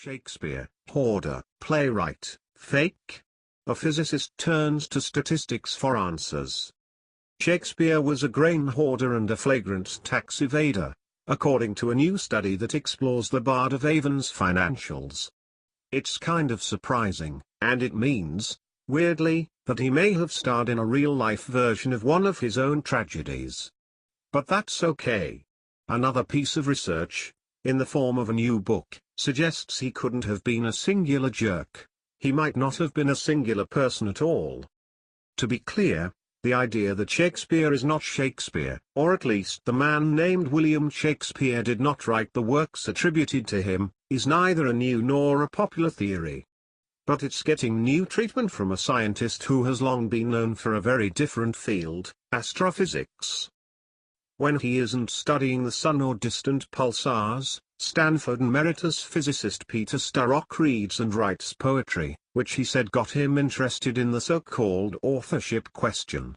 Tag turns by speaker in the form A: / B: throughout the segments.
A: Shakespeare, Hoarder, Playwright, Fake? A physicist turns to statistics for answers. Shakespeare was a grain hoarder and a flagrant tax evader, according to a new study that explores the Bard of Avon's financials. It's kind of surprising, and it means, weirdly, that he may have starred in a real-life version of one of his own tragedies. But that's okay. Another piece of research, in the form of a new book, suggests he couldn't have been a singular jerk. He might not have been a singular person at all. To be clear, the idea that Shakespeare is not Shakespeare, or at least the man named William Shakespeare did not write the works attributed to him, is neither a new nor a popular theory. But it's getting new treatment from a scientist who has long been known for a very different field, astrophysics. When he isn't studying the sun or distant pulsars, Stanford emeritus physicist Peter Starrock reads and writes poetry, which he said got him interested in the so-called authorship question.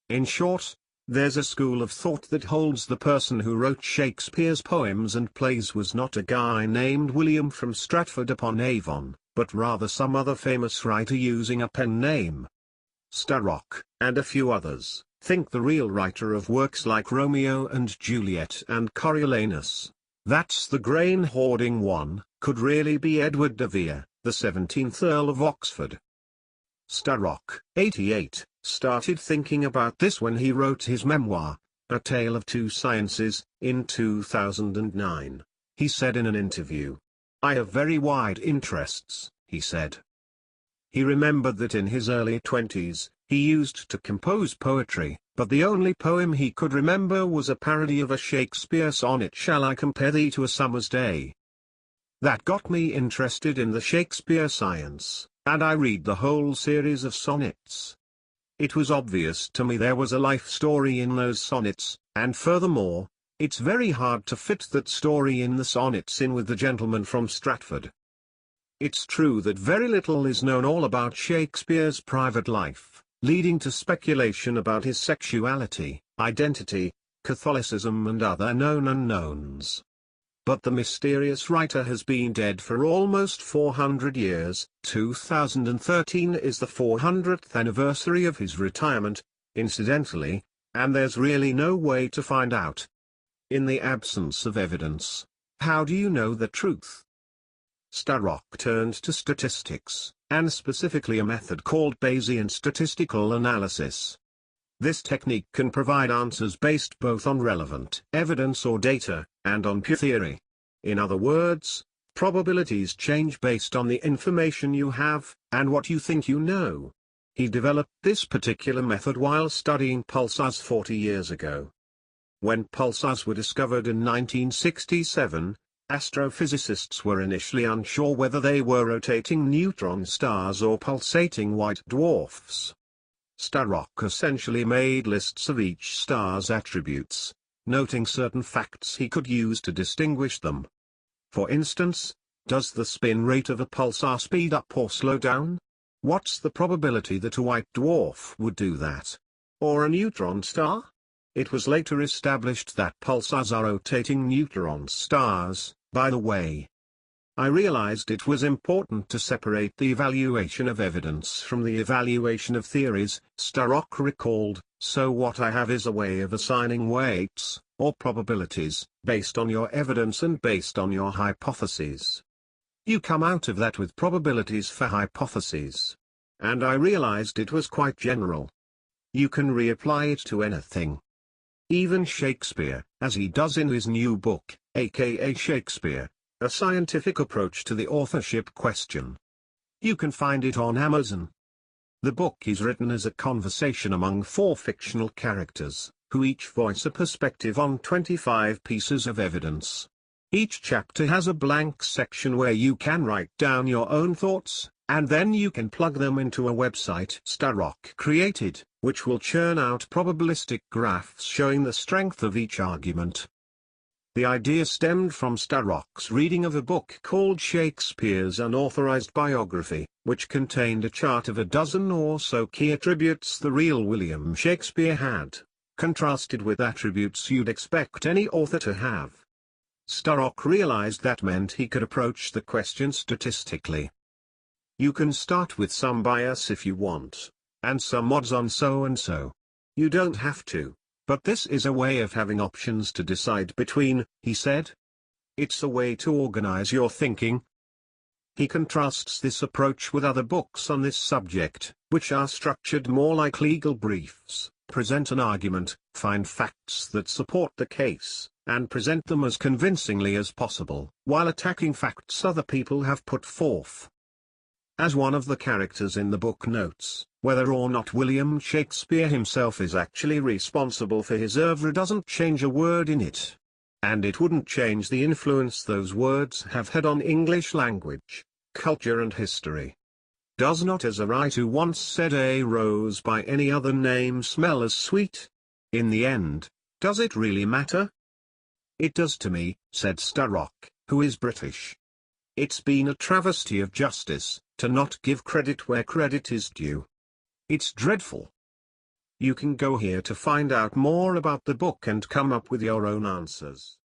A: In short, there's a school of thought that holds the person who wrote Shakespeare's poems and plays was not a guy named William from Stratford-upon-Avon, but rather some other famous writer using a pen name. Starrock, and a few others, think the real writer of works like Romeo and Juliet and Coriolanus, that's the grain-hoarding one, could really be Edward de Vere, the 17th Earl of Oxford. Starrock, 88, started thinking about this when he wrote his memoir, A Tale of Two Sciences, in 2009. He said in an interview, "I have very wide interests," he said. He remembered that in his early 20s, he used to compose poetry, but the only poem he could remember was a parody of a Shakespeare sonnet, "Shall I compare thee to a summer's day?" That got me interested in the Shakespeare science, and I read the whole series of sonnets. It was obvious to me there was a life story in those sonnets, and furthermore, it's very hard to fit that story in the sonnets in with the gentleman from Stratford. It's true that very little is known all about Shakespeare's private life, leading to speculation about his sexuality, identity, Catholicism and other known unknowns. But the mysterious writer has been dead for almost 400 years, 2013 is the 400th anniversary of his retirement, incidentally, and there's really no way to find out. In the absence of evidence, how do you know the truth? Starrock turned to statistics, and specifically a method called Bayesian statistical analysis. This technique can provide answers based both on relevant evidence or data, and on pure theory. In other words, probabilities change based on the information you have, and what you think you know. He developed this particular method while studying pulsars 40 years ago. When pulsars were discovered in 1967, astrophysicists were initially unsure whether they were rotating neutron stars or pulsating white dwarfs. Starrock essentially made lists of each star's attributes, noting certain facts he could use to distinguish them. For instance, does the spin rate of a pulsar speed up or slow down? What's the probability that a white dwarf would do that? Or a neutron star? It was later established that pulsars are rotating neutron stars, by the way. I realized it was important to separate the evaluation of evidence from the evaluation of theories, Starrock recalled, so what I have is a way of assigning weights, or probabilities, based on your evidence and based on your hypotheses. You come out of that with probabilities for hypotheses. And I realized it was quite general. You can reapply it to anything. Even Shakespeare, as he does in his new book, aka Shakespeare, A Scientific Approach to the Authorship Question. You can find it on Amazon. The book is written as a conversation among 4 fictional characters, who each voice a perspective on 25 pieces of evidence. Each chapter has a blank section where you can write down your own thoughts, and then you can plug them into a website Starrock created, which will churn out probabilistic graphs showing the strength of each argument. The idea stemmed from Starrock's reading of a book called Shakespeare's Unauthorized Biography, which contained a chart of a dozen or so key attributes the real William Shakespeare had, contrasted with attributes you'd expect any author to have. Starrock realized that meant he could approach the question statistically. You can start with some bias if you want, and some odds on so and so. You don't have to, but this is a way of having options to decide between, he said. It's a way to organize your thinking. He contrasts this approach with other books on this subject, which are structured more like legal briefs, present an argument, find facts that support the case, and present them as convincingly as possible, while attacking facts other people have put forth. As one of the characters in the book notes, whether or not William Shakespeare himself is actually responsible for his oeuvre doesn't change a word in it. And it wouldn't change the influence those words have had on English language, culture and history. Does not as a writer once said a rose by any other name smell as sweet? In the end, does it really matter? It does to me, said Starrock, who is British. It's been a travesty of justice, to not give credit where credit is due. It's dreadful. You can go here to find out more about the book and come up with your own answers.